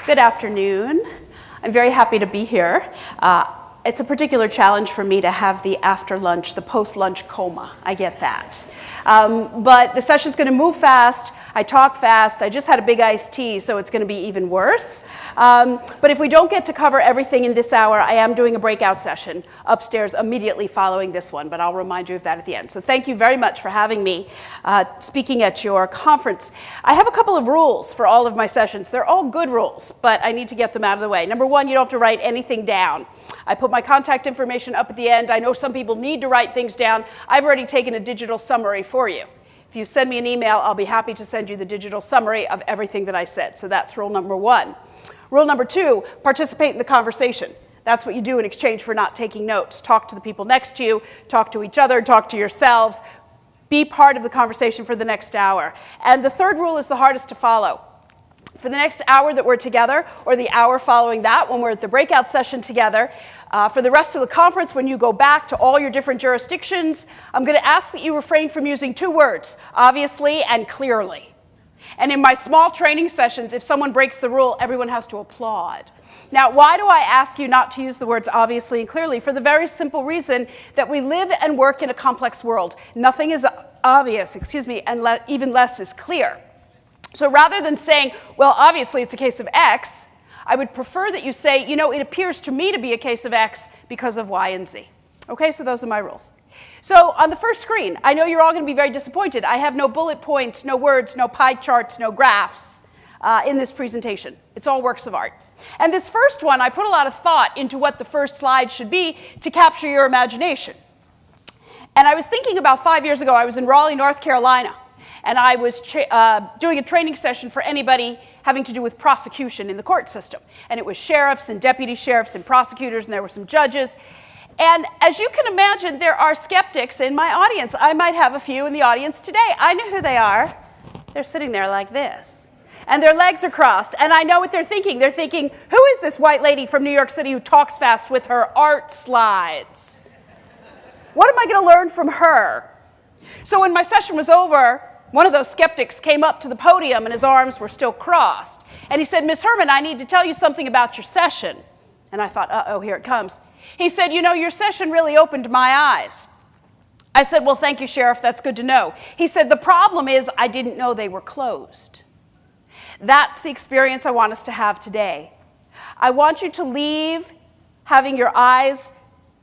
Good afternoon. I'm very happy to be here. It's a particular challenge for me to have the after lunch, the post-lunch coma. I get that. But the session's going to move fast. I talk fast. I just had a big iced tea, so it's going to be even worse. But if we don't get to cover everything in this hour, I am doing a breakout session upstairs immediately following this one, but I'll remind you of that at the end. So thank you very much for having me speaking at your conference. I have a couple of rules for all of my sessions. They're all good rules, but I need to get them out of the way. Number one, you don't have to write anything down. I put my contact information up at the end. I know some people need to write things down. I've already taken a digital summary for you. If you send me an email, I'll be happy to send you the digital summary of everything that I said. So that's rule number one. Rule number two, participate in the conversation. That's what you do in exchange for not taking notes. Talk to the people next to you, talk to each other, talk to yourselves. Be part of the conversation for the next hour. And the third rule is the hardest to follow. For the next hour that we're together, or the hour following that when we're at the breakout session together, for the rest of the conference, when you go back to all your different jurisdictions, I'm going to ask that you refrain from using two words, obviously and clearly. And in my small training sessions, if someone breaks the rule, everyone has to applaud. Now, why do I ask you not to use the words obviously and clearly? For the very simple reason that we live and work in a complex world. Nothing is obvious, and even less is clear. So rather than saying, well, obviously it's a case of X, I would prefer that you say, you know, it appears to me to be a case of X because of Y and Z. Okay, so those are my rules. So on the first screen, I know you're all going to be very disappointed. I have no bullet points, no words, no pie charts, no graphs in this presentation. It's all works of art. And this first one, I put a lot of thought into what the first slide should be to capture your imagination. And I was thinking about 5 years ago, I was in Raleigh, North Carolina. And I was doing a training session for anybody having to do with prosecution in the court system. And it was sheriffs and deputy sheriffs and prosecutors, and there were some judges. And as you can imagine, there are skeptics in my audience. I might have a few in the audience today. I know who they are. They're sitting there like this. And their legs are crossed. And I know what they're thinking. They're thinking, who is this white lady from New York City who talks fast with her art slides? What am I going to learn from her? So when my session was over, one of those skeptics came up to the podium and his arms were still crossed. And he said, Ms. Herman, I need to tell you something about your session. And I thought, uh-oh, here it comes. He said, you know, your session really opened my eyes. I said, well, thank you, Sheriff, that's good to know. He said, the problem is I didn't know they were closed. That's the experience I want us to have today. I want you to leave having your eyes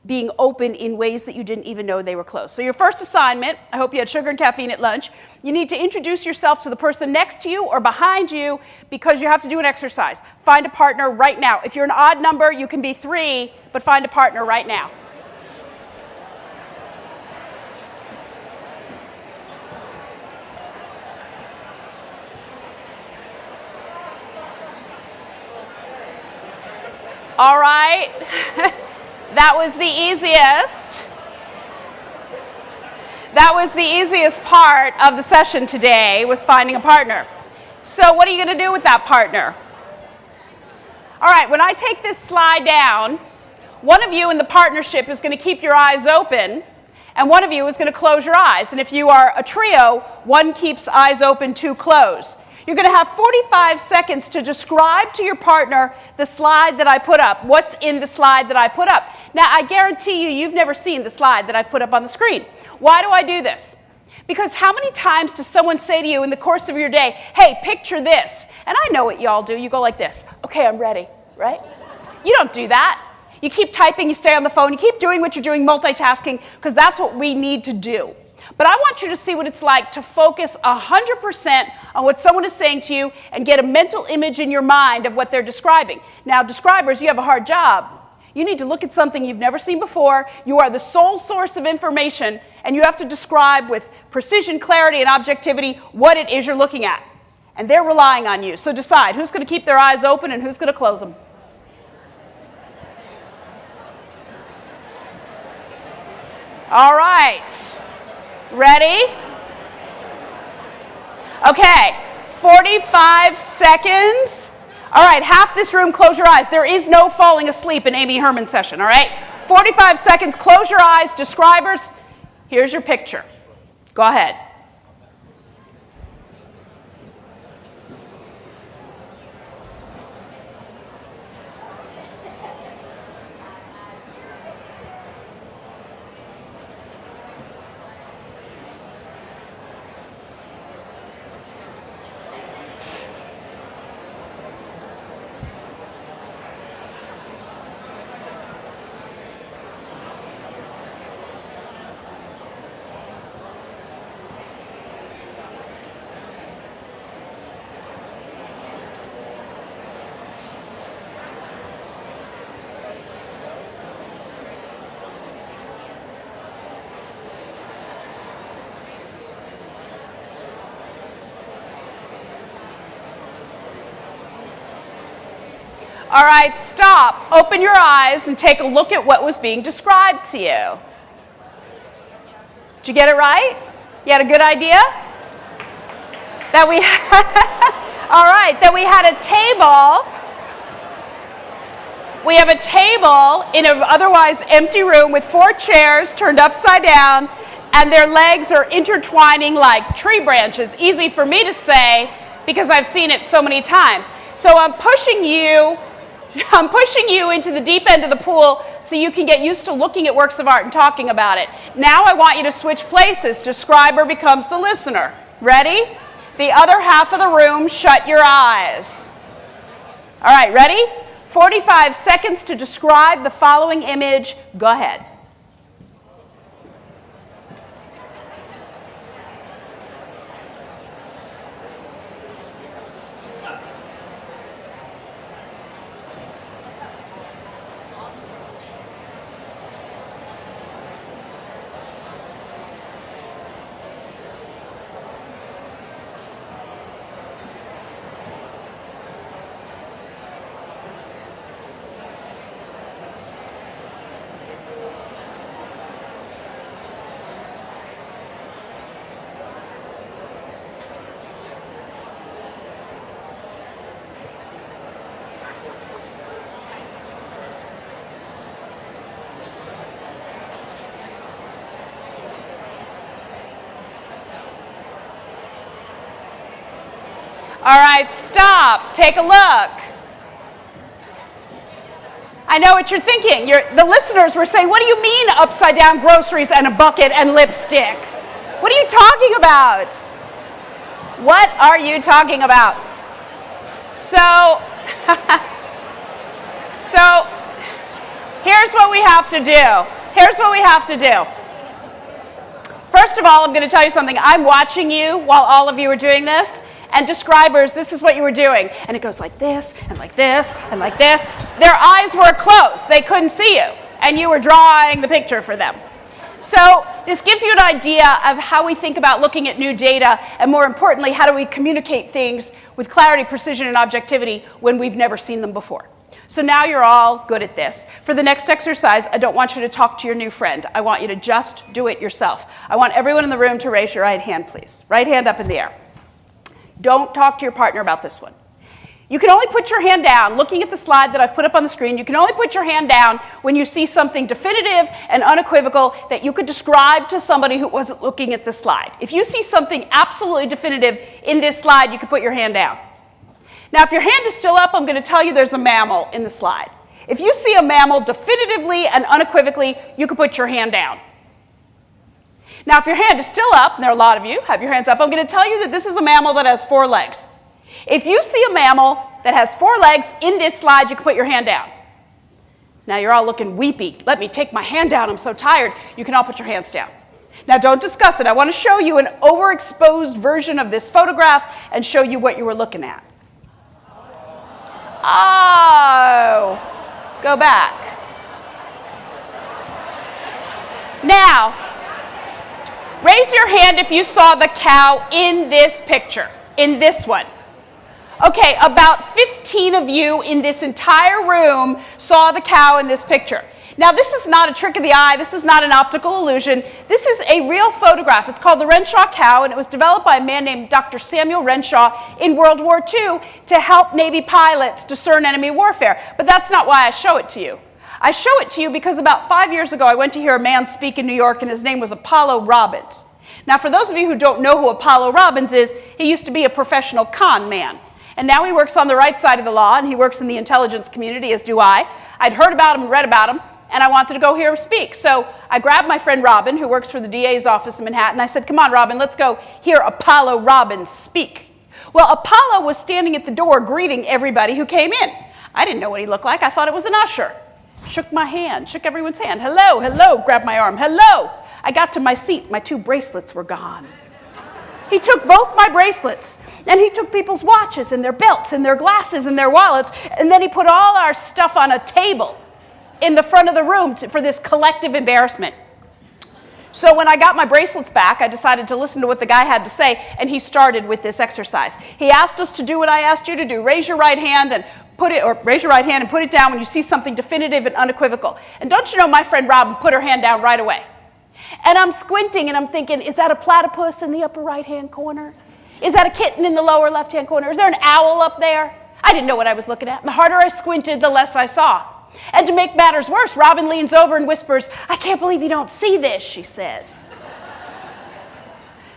being open in ways that you didn't even know they were closed. So your first assignment, I hope you had sugar and caffeine at lunch, you need to introduce yourself to the person next to you or behind you because you have to do an exercise. Find a partner right now. If you're an odd number, you can be 3, but find a partner right now. All right. That was the easiest. That was the easiest part of the session today, was finding a partner. So what are you going to do with that partner? All right, when I take this slide down, one of you in the partnership is going to keep your eyes open, and one of you is going to close your eyes. And if you are a trio, one keeps eyes open, 2 close. You're going to have 45 seconds to describe to your partner the slide that I put up. What's in the slide that I put up? Now, I guarantee you've never seen the slide that I've put up on the screen. Why do I do this? Because how many times does someone say to you in the course of your day, hey, picture this? And I know what y'all do. You go like this. Okay, I'm ready, right? You don't do that. You keep typing, you stay on the phone, you keep doing what you're doing, multitasking, because that's what we need to do. But I want you to see what it's like to focus 100% on what someone is saying to you and get a mental image in your mind of what they're describing. Now, describers, you have a hard job. You need to look at something you've never seen before. You are the sole source of information, and you have to describe with precision, clarity, and objectivity what it is you're looking at. And they're relying on you. So decide who's going to keep their eyes open and who's going to close them. All right. Ready? Okay, 45 seconds. All right, half this room, close your eyes. There is no falling asleep in Amy Herman's session, all right? 45 seconds, close your eyes. Describers, here's your picture. Go ahead. All right, stop. Open your eyes and take a look at what was being described to you. Did you get it right? You had a good idea? That we all right, that we had a table. We have a table in an otherwise empty room with 4 chairs turned upside down, and their legs are intertwining like tree branches. Easy for me to say because I've seen it so many times. So I'm pushing you into the deep end of the pool so you can get used to looking at works of art and talking about it. Now I want you to switch places. Describer becomes the listener. Ready? The other half of the room, shut your eyes. All right, ready? 45 seconds to describe the following image. Go ahead. All right, stop. Take a look. I know what you're thinking. The listeners were saying, what do you mean upside down groceries and a bucket and lipstick? What are you talking about? What are you talking about? So here's what we have to do. Here's what we have to do. First of all, I'm going to tell you something. I'm watching you while all of you are doing this. And describers, this is what you were doing. And it goes like this, and like this, and like this. Their eyes were closed. They couldn't see you. And you were drawing the picture for them. So this gives you an idea of how we think about looking at new data, and more importantly, how do we communicate things with clarity, precision, and objectivity when we've never seen them before. So now you're all good at this. For the next exercise, I don't want you to talk to your new friend. I want you to just do it yourself. I want everyone in the room to raise your right hand, please. Right hand up in the air. Don't talk to your partner about this one. You can only put your hand down, looking at the slide that I've put up on the screen, you can only put your hand down when you see something definitive and unequivocal that you could describe to somebody who wasn't looking at the slide. If you see something absolutely definitive in this slide, you can put your hand down. Now, if your hand is still up, I'm going to tell you there's a mammal in the slide. If you see a mammal definitively and unequivocally, you can put your hand down. Now, if your hand is still up, and there are a lot of you, have your hands up, I'm going to tell you that this is a mammal that has 4 legs. If you see a mammal that has 4 legs in this slide, you can put your hand down. Now, you're all looking weepy. Let me take my hand down. I'm so tired. You can all put your hands down. Now, don't discuss it. I want to show you an overexposed version of this photograph and show you what you were looking at. Oh, go back. Now, raise your hand if you saw the cow in this picture, in this one. Okay, about 15 of you in this entire room saw the cow in this picture. Now, this is not a trick of the eye. This is not an optical illusion. This is a real photograph. It's called the Renshaw cow, and it was developed by a man named Dr. Samuel Renshaw in World War II to help Navy pilots discern enemy warfare. But that's not why I show it to you. I show it to you because about 5 years ago, I went to hear a man speak in New York, and his name was Apollo Robbins. Now, for those of you who don't know who Apollo Robbins is, he used to be a professional con man. And now he works on the right side of the law, and he works in the intelligence community, as do I. I'd heard about him and read about him, and I wanted to go hear him speak. So I grabbed my friend Robin, who works for the DA's office in Manhattan. I said, come on, Robin, let's go hear Apollo Robbins speak. Well, Apollo was standing at the door greeting everybody who came in. I didn't know what he looked like. I thought it was an usher. Shook my hand, shook everyone's hand. Hello, hello, grabbed my arm. Hello. I got to my seat. My 2 bracelets were gone. He took both my bracelets, and he took people's watches and their belts and their glasses and their wallets, and then he put all our stuff on a table in the front of the room for this collective embarrassment. So when I got my bracelets back, I decided to listen to what the guy had to say, and he started with this exercise. He asked us to do what I asked you to do. Raise your right hand and put it down when you see something definitive and unequivocal. And don't you know, my friend Robin put her hand down right away. And I'm squinting and I'm thinking, is that a platypus in the upper right-hand corner? Is that a kitten in the lower left-hand corner? Is there an owl up there? I didn't know what I was looking at. And the harder I squinted, the less I saw. And to make matters worse, Robin leans over and whispers, "I can't believe you don't see this," she says.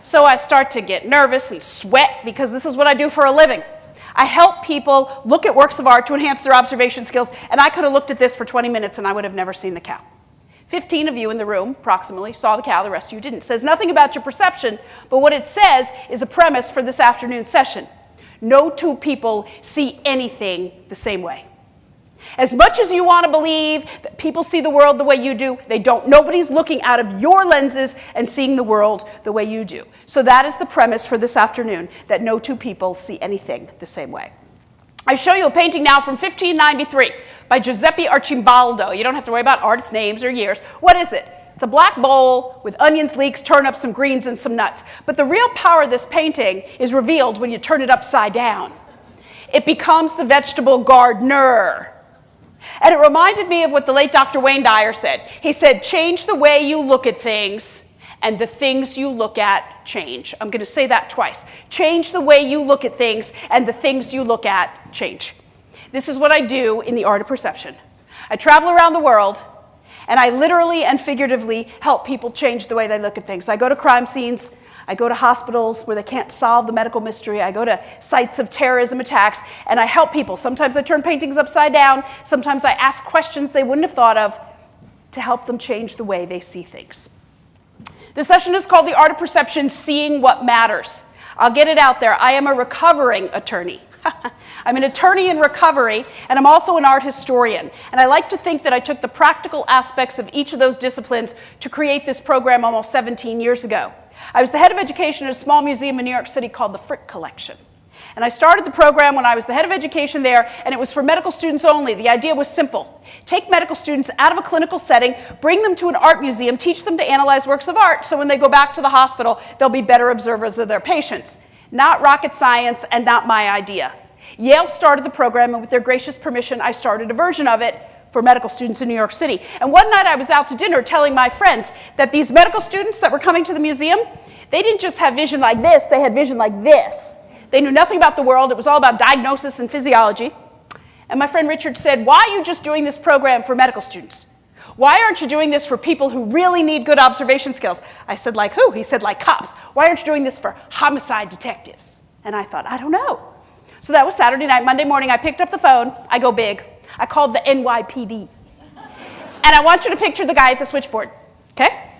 So I start to get nervous and sweat because this is what I do for a living. I help people look at works of art to enhance their observation skills, and I could have looked at this for 20 minutes and I would have never seen the cow. 15 of you in the room, approximately, saw the cow, the rest of you didn't. It says nothing about your perception, but what it says is a premise for this afternoon's session. No two people see anything the same way. As much as you want to believe that people see the world the way you do, they don't. Nobody's looking out of your lenses and seeing the world the way you do. So that is the premise for this afternoon, that no two people see anything the same way. I show you a painting now from 1593 by Giuseppe Arcimboldo. You don't have to worry about artists' names or years. What is it? It's a black bowl with onions, leeks, turnips, some greens, and some nuts. But the real power of this painting is revealed when you turn it upside down. It becomes the vegetable gardener. And it reminded me of what the late Dr. Wayne Dyer said. He said, change the way you look at things, and the things you look at change. I'm going to say that twice. Change the way you look at things, and the things you look at change. This is what I do in the art of perception. I travel around the world, and I literally and figuratively help people change the way they look at things. I go to crime scenes. I go to hospitals where they can't solve the medical mystery. I go to sites of terrorism attacks, and I help people. Sometimes I turn paintings upside down. Sometimes I ask questions they wouldn't have thought of to help them change the way they see things. The session is called The Art of Perception, Seeing What Matters. I'll get it out there. I am a recovering attorney. I'm an attorney in recovery, and I'm also an art historian. And I like to think that I took the practical aspects of each of those disciplines to create this program almost 17 years ago. I was the head of education at a small museum in New York City called the Frick Collection. And I started the program when I was the head of education there, and it was for medical students only. The idea was simple. Take medical students out of a clinical setting, bring them to an art museum, teach them to analyze works of art, so when they go back to the hospital, they'll be better observers of their patients. Not rocket science and not my idea. Yale started the program, and with their gracious permission, I started a version of it for medical students in New York City. And one night I was out to dinner telling my friends that these medical students that were coming to the museum, they didn't just have vision like this, they had vision like this. They knew nothing about the world. It was all about diagnosis and physiology. And my friend Richard said, why are you just doing this program for medical students? Why aren't you doing this for people who really need good observation skills? I said, like who? He said, like cops. Why aren't you doing this for homicide detectives? And I thought, I don't know. So that was Saturday night. Monday morning, I picked up the phone. I go big. I called the NYPD. And I want you to picture the guy at the switchboard, okay?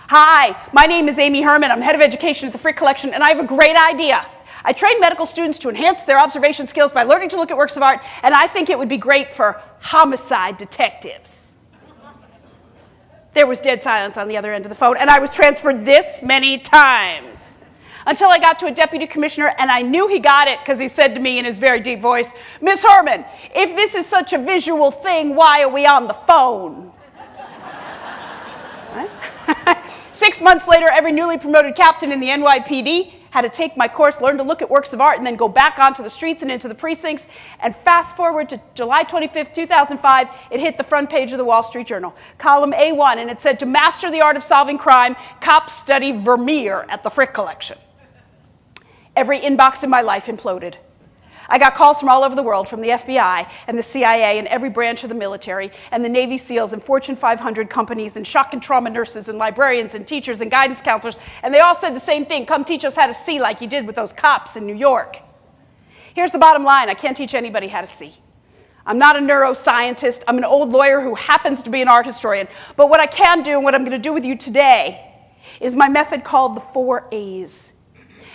Hi, my name is Amy Herman. I'm head of education at the Frick Collection, and I have a great idea. I train medical students to enhance their observation skills by learning to look at works of art, and I think it would be great for homicide detectives. There was dead silence on the other end of the phone, and I was transferred this many times until I got to a deputy commissioner, and I knew he got it because he said to me in his very deep voice, Miss Herman, if this is such a visual thing, why are we on the phone? Right? 6 months later, every newly promoted captain in the NYPD had to take my course, learn to look at works of art, and then go back onto the streets and into the precincts. And fast forward to July 25th, 2005, it hit the front page of the Wall Street Journal, column A1, and it said, to master the art of solving crime, cops study Vermeer at the Frick Collection. Every inbox in my life imploded. I got calls from all over the world, from the FBI and the CIA and every branch of the military and the Navy SEALs and Fortune 500 companies and shock and trauma nurses and librarians and teachers and guidance counselors, and they all said the same thing, come teach us how to see like you did with those cops in New York. Here's the bottom line, I can't teach anybody how to see. I'm not a neuroscientist, I'm an old lawyer who happens to be an art historian, but what I can do and what I'm going to do with you today is my method called the 4 A's.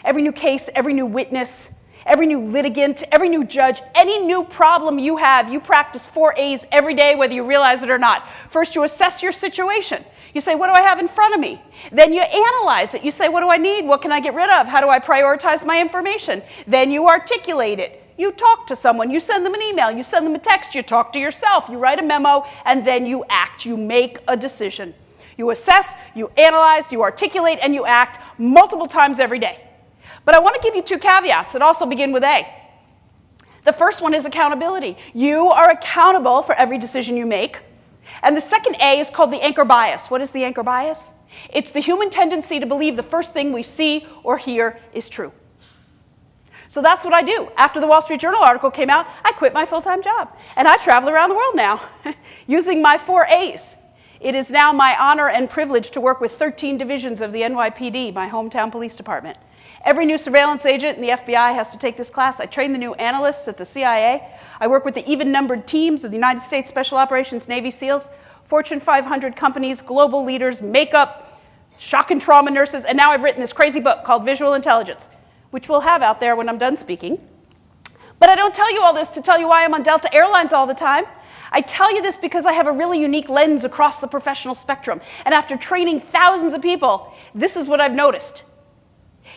Every new case, every new witness, every new litigant, every new judge, any new problem you have, you practice 4 A's every day, whether you realize it or not. First, you assess your situation. You say, what do I have in front of me? Then you analyze it. You say, what do I need? What can I get rid of? How do I prioritize my information? Then you articulate it. You talk to someone. You send them an email. You send them a text. You talk to yourself. You write a memo, and then you act. You make a decision. You assess, you analyze, you articulate, and you act multiple times every day. But I want to give you 2 caveats that also begin with A. The first one is accountability. You are accountable for every decision you make. And the second A is called the anchor bias. What is the anchor bias? It's the human tendency to believe the first thing we see or hear is true. So that's what I do. After the Wall Street Journal article came out, I quit my full-time job. And I travel around the world now using my 4 A's. It is now my honor and privilege to work with 13 divisions of the NYPD, my hometown police department. Every new surveillance agent in the FBI has to take this class. I train the new analysts at the CIA. I work with the even-numbered teams of the United States Special Operations Navy SEALs, Fortune 500 companies, global leaders, makeup, shock and trauma nurses, and now I've written this crazy book called Visual Intelligence, which we'll have out there when I'm done speaking. But I don't tell you all this to tell you why I'm on Delta Airlines all the time. I tell you this because I have a really unique lens across the professional spectrum. And after training thousands of people, this is what I've noticed.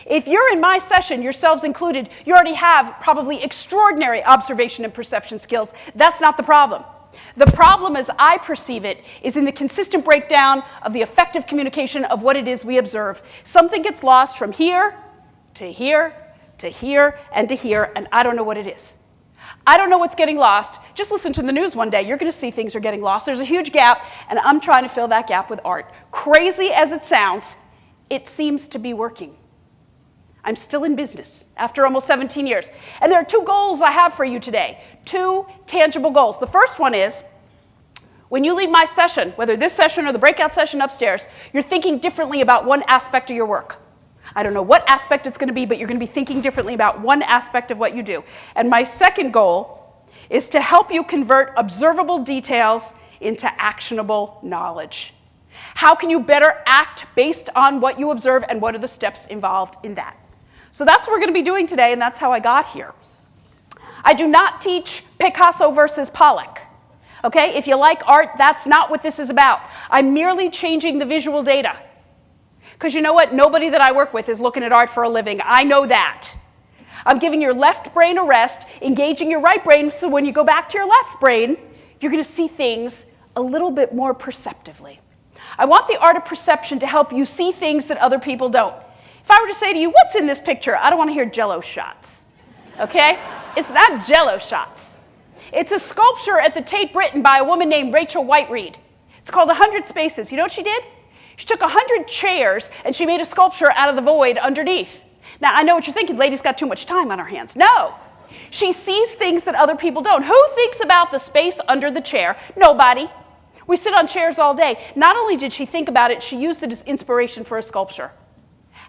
If you're in my session, yourselves included, you already have probably extraordinary observation and perception skills. That's not the problem. The problem, as I perceive it, is in the consistent breakdown of the effective communication of what it is we observe. Something gets lost from here to here to here and to here, and I don't know what it is. I don't know what's getting lost. Just listen to the news one day. You're going to see things are getting lost. There's a huge gap, and I'm trying to fill that gap with art. Crazy as it sounds, it seems to be working. I'm still in business after almost 17 years. And there are 2 goals I have for you today, 2 tangible goals. The first one is, when you leave my session, whether this session or the breakout session upstairs, you're thinking differently about one aspect of your work. I don't know what aspect it's going to be, but you're going to be thinking differently about one aspect of what you do. And my second goal is to help you convert observable details into actionable knowledge. How can you better act based on what you observe, and what are the steps involved in that? So that's what we're going to be doing today, and that's how I got here. I do not teach Picasso versus Pollock. Okay? If you like art, that's not what this is about. I'm merely changing the visual data. Because you know what? Nobody that I work with is looking at art for a living. I know that. I'm giving your left brain a rest, engaging your right brain, so when you go back to your left brain, you're going to see things a little bit more perceptively. I want the art of perception to help you see things that other people don't. If I were to say to you, what's in this picture? I don't want to hear Jell-O shots, okay? It's not Jell-O shots. It's a sculpture at the Tate Britain by a woman named Rachel White-Reed. It's called 100 Spaces. You know what she did? She took 100 chairs and she made a sculpture out of the void underneath. Now, I know what you're thinking, lady's got too much time on her hands. No. She sees things that other people don't. Who thinks about the space under the chair? Nobody. We sit on chairs all day. Not only did she think about it, she used it as inspiration for a sculpture.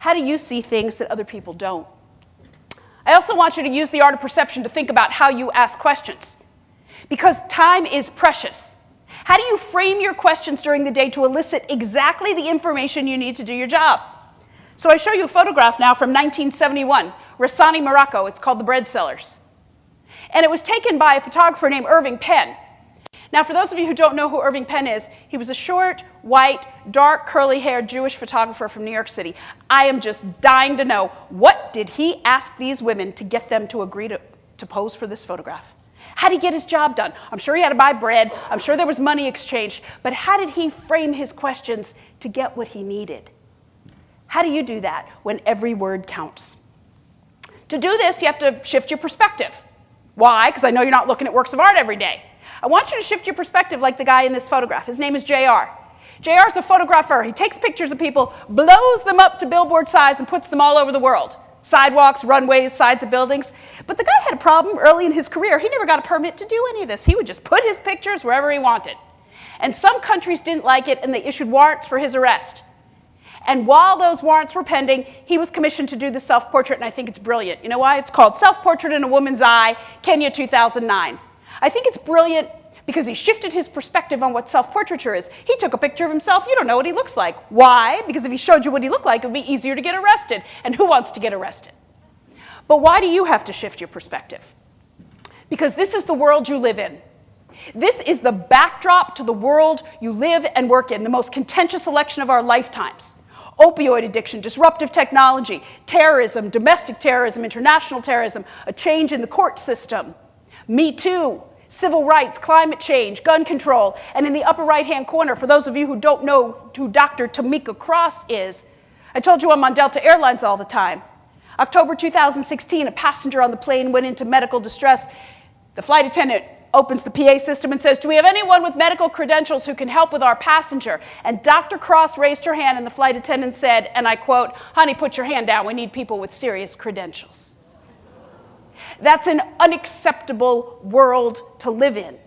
How do you see things that other people don't? I also want you to use the art of perception to think about how you ask questions. Because time is precious. How do you frame your questions during the day to elicit exactly the information you need to do your job? So I show you a photograph now from 1971, Rassani, Morocco. It's called The Bread Sellers. And it was taken by a photographer named Irving Penn. Now, for those of you who don't know who Irving Penn is, he was a short, white, dark, curly-haired Jewish photographer from New York City. I am just dying to know, what did he ask these women to get them to agree to pose for this photograph? How did he get his job done? I'm sure he had to buy bread. I'm sure there was money exchanged. But how did he frame his questions to get what he needed? How do you do that when every word counts? To do this, you have to shift your perspective. Why? Because I know you're not looking at works of art every day. I want you to shift your perspective like the guy in this photograph. His name is JR. JR is a photographer. He takes pictures of people, blows them up to billboard size, and puts them all over the world. Sidewalks, runways, sides of buildings. But the guy had a problem early in his career. He never got a permit to do any of this. He would just put his pictures wherever he wanted. And some countries didn't like it, and they issued warrants for his arrest. And while those warrants were pending, he was commissioned to do the self-portrait, and I think it's brilliant. You know why? It's called Self-Portrait in a Woman's Eye, Kenya 2009. I think it's brilliant because he shifted his perspective on what self-portraiture is. He took a picture of himself. You don't know what he looks like. Why? Because if he showed you what he looked like, it would be easier to get arrested. And who wants to get arrested? But why do you have to shift your perspective? Because this is the world you live in. This is the backdrop to the world you live and work in, the most contentious election of our lifetimes. Opioid addiction, disruptive technology, terrorism, domestic terrorism, international terrorism, a change in the court system, Me Too, civil rights, climate change, gun control, and in the upper right-hand corner, for those of you who don't know who Dr. Tamika Cross is, I told you I'm on Delta Airlines all the time. October 2016, a passenger on the plane went into medical distress. The flight attendant opens the PA system and says, "Do we have anyone with medical credentials who can help with our passenger?" And Dr. Cross raised her hand and the flight attendant said, and I quote, "Honey, put your hand down. We need people with serious credentials." That's an unacceptable world to live in.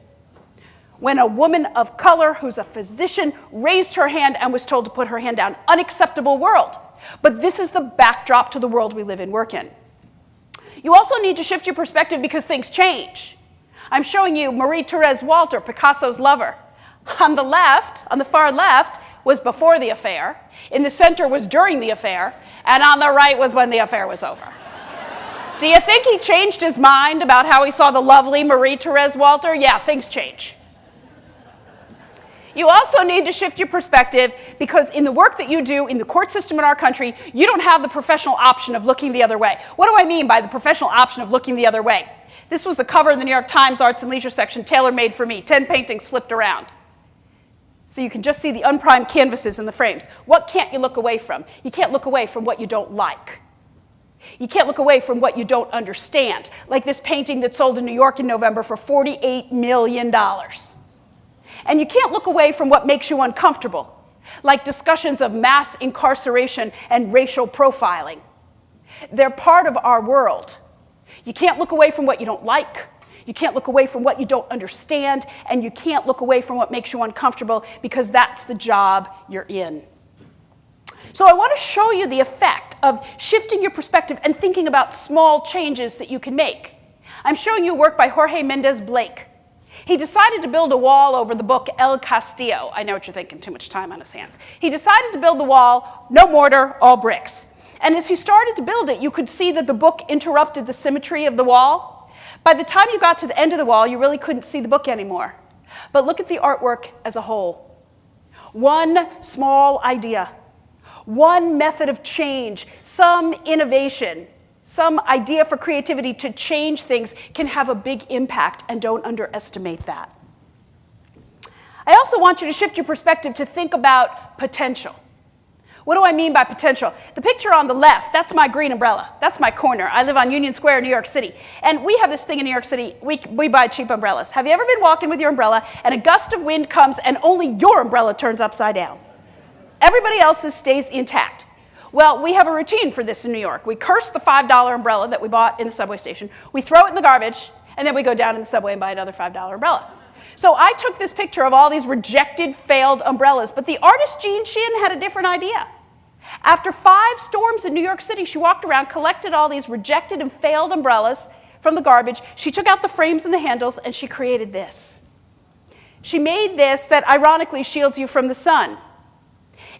When a woman of color who's a physician raised her hand and was told to put her hand down, unacceptable world. But this is the backdrop to the world we live and work in. You also need to shift your perspective because things change. I'm showing you Marie-Thérèse Walter, Picasso's lover. On the left, on the far left, was before the affair. In the center was during the affair. And on the right was when the affair was over. Do you think he changed his mind about how he saw the lovely Marie-Thérèse Walter? Yeah, things change. You also need to shift your perspective because in the work that you do in the court system in our country, you don't have the professional option of looking the other way. What do I mean by the professional option of looking the other way? This was the cover in the New York Times Arts and Leisure section, tailor-made for me, 10 paintings flipped around. So you can just see the unprimed canvases in the frames. What can't you look away from? You can't look away from what you don't like. You can't look away from what you don't understand, like this painting that sold in New York in November for $48 million. And you can't look away from what makes you uncomfortable, like discussions of mass incarceration and racial profiling. They're part of our world. You can't look away from what you don't like. You can't look away from what you don't understand, and you can't look away from what makes you uncomfortable because that's the job you're in. So I want to show you the effect of shifting your perspective and thinking about small changes that you can make. I'm showing you work by Jorge Mendez Blake. He decided to build a wall over the book El Castillo. I know what you're thinking, too much time on his hands. He decided to build the wall, no mortar, all bricks. And as he started to build it, you could see that the book interrupted the symmetry of the wall. By the time you got to the end of the wall, you really couldn't see the book anymore. But look at the artwork as a whole. One small idea, one method of change, some innovation, some idea for creativity to change things can have a big impact, and don't underestimate that. I also want you to shift your perspective to think about potential. What do I mean by potential? The picture on the left, that's my green umbrella. That's my corner. I live on Union Square, New York City. And we have this thing in New York City, we buy cheap umbrellas. Have you ever been walking with your umbrella and a gust of wind comes and only your umbrella turns upside down? Everybody else's stays intact. Well, we have a routine for this in New York. We curse the $5 umbrella that we bought in the subway station. We throw it in the garbage, and then we go down in the subway and buy another $5 umbrella. So I took this picture of all these rejected, failed umbrellas, but the artist Jean Sheehan had a different idea. After 5 storms in New York City, she walked around, collected all these rejected and failed umbrellas from the garbage. She took out the frames and the handles, and she created this. She made this that ironically shields you from the sun.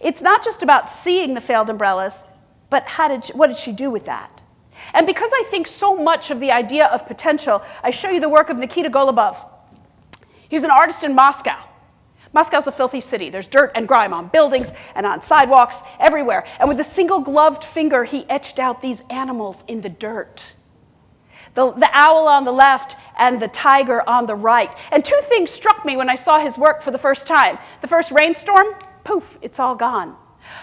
It's not just about seeing the failed umbrellas, but what did she do with that? And because I think so much of the idea of potential, I show you the work of Nikita Golubov. He's an artist in Moscow. Moscow's a filthy city. There's dirt and grime on buildings and on sidewalks everywhere. And with a single gloved finger, he etched out these animals in the dirt. The owl on the left and the tiger on the right. And 2 things struck me when I saw his work for the first time. The first rainstorm, poof, it's all gone.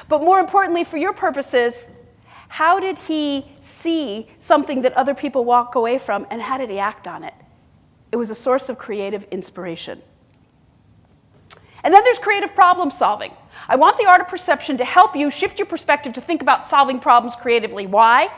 But more importantly, for your purposes, how did he see something that other people walk away from, and how did he act on it? It was a source of creative inspiration. And then there's creative problem solving. I want the art of perception to help you shift your perspective to think about solving problems creatively. Why?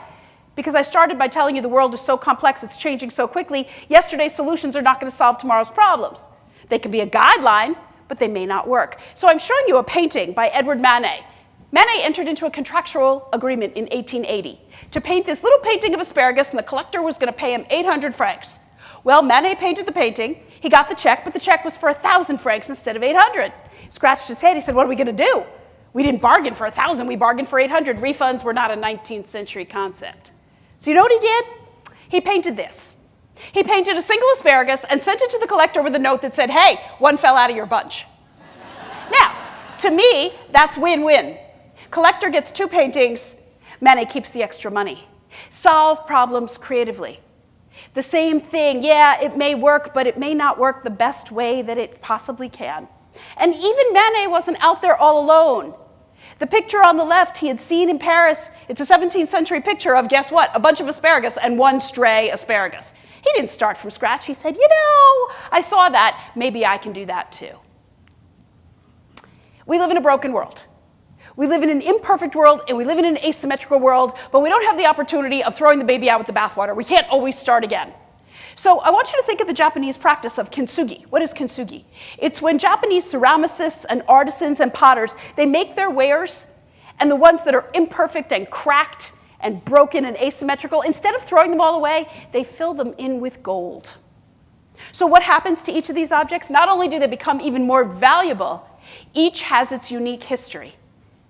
Because I started by telling you the world is so complex, it's changing so quickly. Yesterday's solutions are not going to solve tomorrow's problems. They can be a guideline, but they may not work. So I'm showing you a painting by Edward Manet. Manet entered into a contractual agreement in 1880 to paint this little painting of asparagus, and the collector was going to pay him 800 francs. Well, Manet painted the painting. He got the check, but the check was for 1,000 francs instead of 800. He scratched his head. He said, what are we going to do? We didn't bargain for 1,000. We bargained for 800. Refunds were not a 19th century concept. So you know what he did? He painted this. He painted a single asparagus and sent it to the collector with a note that said, hey, one fell out of your bunch. Now, to me, that's win-win. Collector gets 2 paintings. Manet keeps the extra money. Solve problems creatively. The same thing, yeah, it may work, but it may not work the best way that it possibly can. And even Manet wasn't out there all alone. The picture on the left he had seen in Paris, it's a 17th century picture of, guess what, a bunch of asparagus and one stray asparagus. He didn't start from scratch. He said, I saw that. Maybe I can do that too. We live in a broken world. We live in an imperfect world, and we live in an asymmetrical world, but we don't have the opportunity of throwing the baby out with the bathwater. We can't always start again. So I want you to think of the Japanese practice of kintsugi. What is kintsugi? It's when Japanese ceramicists and artisans and potters, they make their wares, and the ones that are imperfect and cracked and broken and asymmetrical, instead of throwing them all away, they fill them in with gold. So what happens to each of these objects? Not only do they become even more valuable, each has its unique history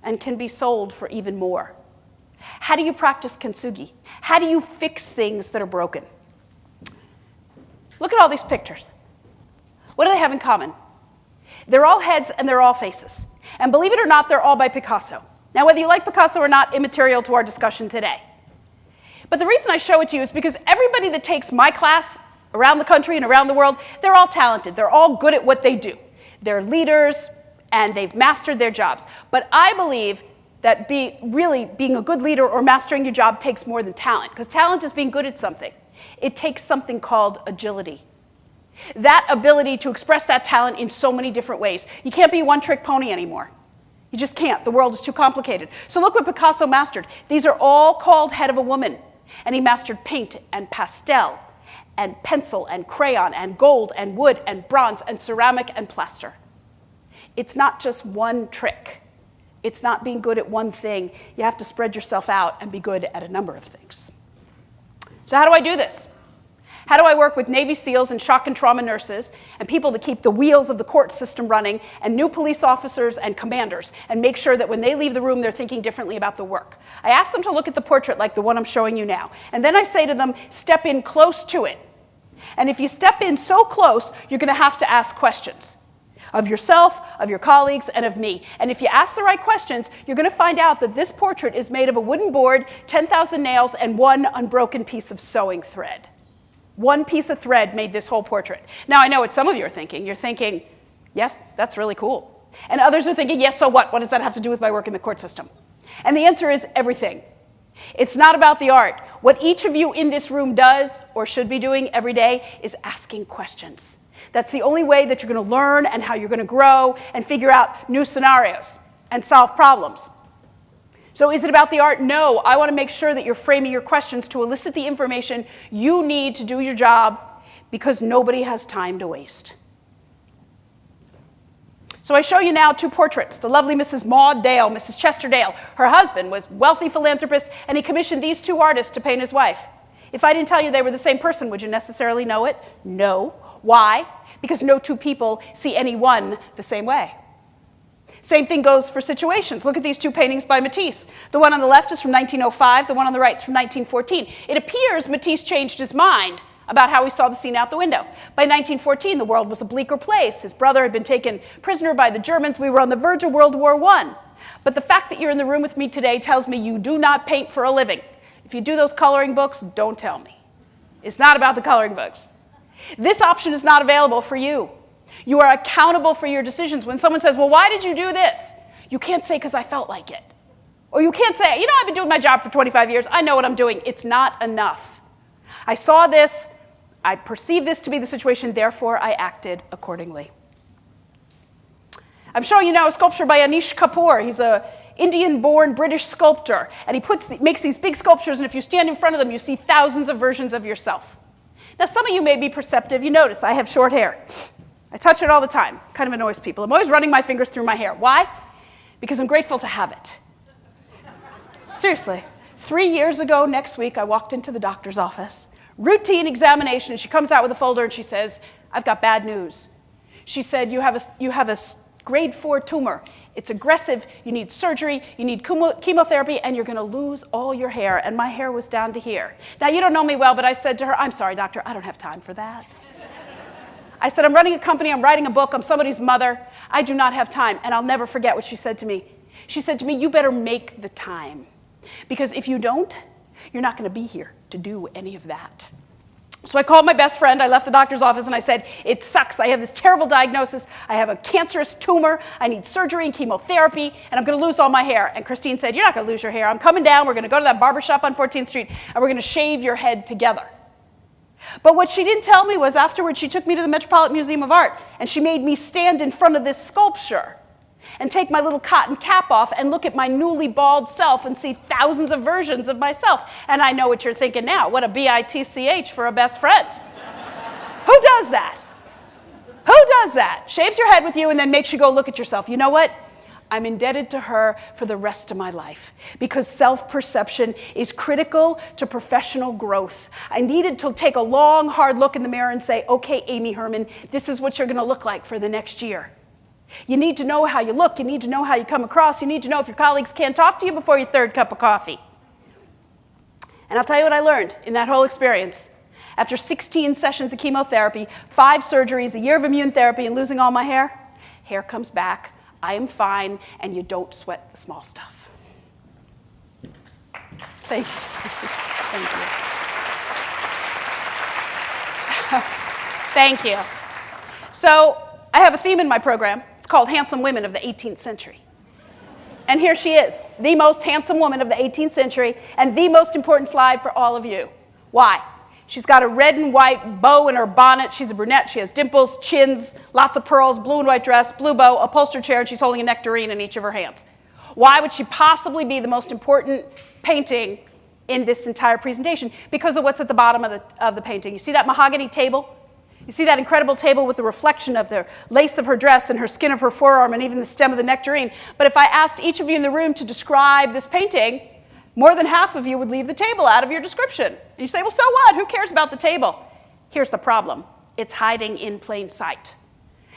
and can be sold for even more. How do you practice kintsugi? How do you fix things that are broken? Look at all these pictures. What do they have in common? They're all heads and they're all faces. And believe it or not, they're all by Picasso. Now, whether you like Picasso or not, immaterial to our discussion today. But the reason I show it to you is because everybody that takes my class around the country and around the world, they're all talented. They're all good at what they do. They're leaders, and they've mastered their jobs. But I believe that being a good leader or mastering your job takes more than talent, because talent is being good at something. It takes something called agility. That ability to express that talent in so many different ways. You can't be a one-trick pony anymore. You just can't. The world is too complicated. So look what Picasso mastered. These are all called Head of a Woman. And he mastered paint and pastel and pencil and crayon and gold and wood and bronze and ceramic and plaster. It's not just one trick. It's not being good at one thing. You have to spread yourself out and be good at a number of things. So how do I do this? How do I work with Navy SEALs and shock and trauma nurses and people that keep the wheels of the court system running and new police officers and commanders and make sure that when they leave the room, they're thinking differently about the work? I ask them to look at the portrait like the one I'm showing you now. And then I say to them, step in close to it. And if you step in so close, you're going to have to ask questions of yourself, of your colleagues, and of me. And if you ask the right questions, you're going to find out that this portrait is made of a wooden board, 10,000 nails, and one unbroken piece of sewing thread. One piece of thread made this whole portrait. Now, I know what some of you are thinking. You're thinking, yes, that's really cool. And others are thinking, yes, so what? What does that have to do with my work in the court system? And the answer is everything. It's not about the art. What each of you in this room does, or should be doing every day, is asking questions. That's the only way that you're going to learn and how you're going to grow and figure out new scenarios and solve problems. So is it about the art? No. I want to make sure that you're framing your questions to elicit the information you need to do your job, because nobody has time to waste. So I show you now two portraits. The lovely Mrs. Maud Dale, Mrs. Chester Dale. Her husband was a wealthy philanthropist, and he commissioned these two artists to paint his wife. If I didn't tell you they were the same person, would you necessarily know it? No. Why? Because no two people see any one the same way. Same thing goes for situations. Look at these two paintings by Matisse. The one on the left is from 1905. The one on the right is from 1914. It appears Matisse changed his mind about how he saw the scene out the window. By 1914, the world was a bleaker place. His brother had been taken prisoner by the Germans. We were on the verge of World War I. But the fact that you're in the room with me today tells me you do not paint for a living. If you do those coloring books, don't tell me. It's not about the coloring books. This option is not available for you. You are accountable for your decisions. When someone says, well, why did you do this? You can't say, because I felt like it. Or you can't say, I've been doing my job for 25 years. I know what I'm doing. It's not enough. I saw this. I perceived this to be the situation. Therefore, I acted accordingly. I'm showing you now a sculpture by Anish Kapoor. He's an Indian-born British sculptor. And he makes these big sculptures, and if you stand in front of them, you see thousands of versions of yourself. Now, some of you may be perceptive. You notice I have short hair. I touch it all the time. Kind of annoys people. I'm always running my fingers through my hair. Why? Because I'm grateful to have it. Seriously. 3 years ago, next week, I walked into the doctor's office. Routine examination. She comes out with a folder and she says, I've got bad news. She said, you have a grade 4 tumor. It's aggressive. You need surgery. You need chemotherapy, and you're going to lose all your hair. And my hair was down to here. Now, you don't know me well, but I said to her, I'm sorry, doctor, I don't have time for that. I said, I'm running a company, I'm writing a book, I'm somebody's mother. I do not have time. And I'll never forget what she said to me. She said to me, you better make the time. Because if you don't, you're not going to be here to do any of that. So I called my best friend, I left the doctor's office, and I said, it sucks, I have this terrible diagnosis, I have a cancerous tumor, I need surgery and chemotherapy, and I'm gonna lose all my hair. And Christine said, you're not gonna lose your hair, I'm coming down, we're gonna go to that barber shop on 14th Street, and we're gonna shave your head together. But what she didn't tell me was afterwards she took me to the Metropolitan Museum of Art, and she made me stand in front of this sculpture and take my little cotton cap off and look at my newly bald self and see thousands of versions of myself. And I know what you're thinking now. What a bitch for a best friend. Who does that? Who does that? Shaves your head with you and then makes you go look at yourself. You know what? I'm indebted to her for the rest of my life because self-perception is critical to professional growth. I needed to take a long, hard look in the mirror and say, okay, Amy Herman, this is what you're going to look like for the next year. You need to know how you look. You need to know how you come across. You need to know if your colleagues can't talk to you before your third cup of coffee. And I'll tell you what I learned in that whole experience. After 16 sessions of chemotherapy, 5 surgeries, a year of immune therapy, and losing all my hair comes back. I am fine, and you don't sweat the small stuff. Thank you. Thank you. Thank you. So I have a theme in my program. It's called Handsome Women of the 18th Century. And here she is, the most handsome woman of the 18th century, and the most important slide for all of you. Why? She's got a red and white bow in her bonnet. She's a brunette. She has dimples, chins, lots of pearls, blue and white dress, blue bow, upholstered chair, and she's holding a nectarine in each of her hands. Why would she possibly be the most important painting in this entire presentation? Because of what's at the bottom of the painting. You see that mahogany table? You see that incredible table with the reflection of the lace of her dress and her skin of her forearm and even the stem of the nectarine. But if I asked each of you in the room to describe this painting, more than half of you would leave the table out of your description. And you say, well, so what? Who cares about the table? Here's the problem. It's hiding in plain sight.